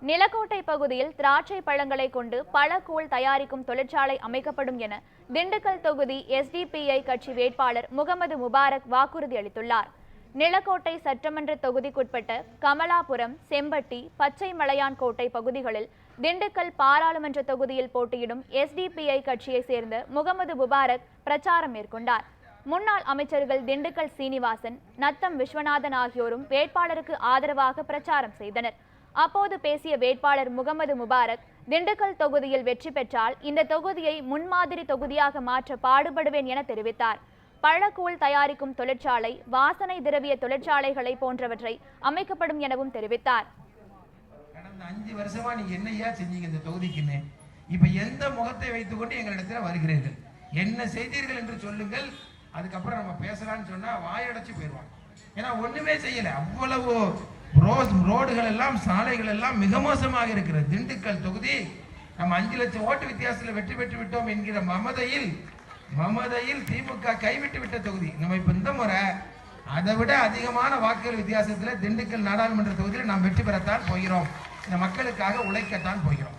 நிலக்கோட்டை பகுதியில் திராட்சை பழங்களை கொண்டு பழக்கூழ் தயாரிக்கும் தொழிற்சாலை அமைக்கப்படும் என திண்டுக்கல் தொகுதி SDPI கட்சி வேட்பாளர் முகமது முபாரக் வாக்குறுதி அளித்துள்ளார். நிலக்கோட்டை சட்டமன்ற தொகுதிக்குட்பட்ட கமலாபுரம், செம்பட்டி, பச்சை மலையான் கோட்டை பகுதிகளில் திண்டுக்கல் பாராளுமன்ற தொகுதியில் போட்டியிடும் SDPI கட்சியை சேர்ந்த முகமது முபாரக் பிரச்சாரம் மேற்கொண்டார். முன்னாள் அமைச்சர்கள் திண்டுக்கல் சீனிவாசன், நத்தம் விஸ்வநாதன் ஆகியோரும் வேட்பாளருக்கு ஆதரவாக பிரச்சாரம் செய்தனர். அப்போது பேசிய வேட்பாளர் முகமது முபாரக், திண்டுக்கல் தொகுதியில் வெற்றி பெற்றால் இந்த தொகுதியை முன்மாதிரி தொகுதியாக மாற்ற பாடுபடுவேன் என தெரிவித்தார். பழக்கூழ் தயாரிக்கும் தொழிற்சாலை, வாசனை திரவிய தொழிற்சாலைகளை போன்றவற்றை அமைக்கப்படும் எனவும் தெரிவித்தார். கடந்த 5 வருஷமா நீங்க என்னையா செஞ்சீங்க இந்த தொகுதிக்குன்னு? இப்ப எந்த முகத்தை வைத்துக் கொண்டு எங்களிடத்தில் வருகிறீர்கள்? என்ன செய்தீர்கள் என்று சொல்லுங்கள். அதுக்கப்புறம் நம்ம பேசலாம்னு சொன்னா வாயடைச்சு போயிடுவாங்க. ஏன்னா ஒண்ணுமே செய்யல. அவ்வளவு ரோடுகள் எல்லாம், சாலைகள் எல்லாம் மிக மோசமாக இருக்கிறது. திண்டுக்கல் தொகுதி நம்ம 5 லட்சம் ஓட்டு வித்தியாசத்தில் வெற்றி பெற்று விட்டோம் என்கிற மமதையில் திமுக கைவிட்டு விட்ட தொகுதி. நம்ம இப்ப இந்த முறை அதை விட அதிகமான வாக்குகள் வித்தியாசத்தில் திண்டுக்கல் நாடாளுமன்ற தொகுதியில் நாம் வெற்றி பெறத்தான் போகிறோம். இந்த மக்களுக்காக உழைக்கத்தான் போகிறோம்.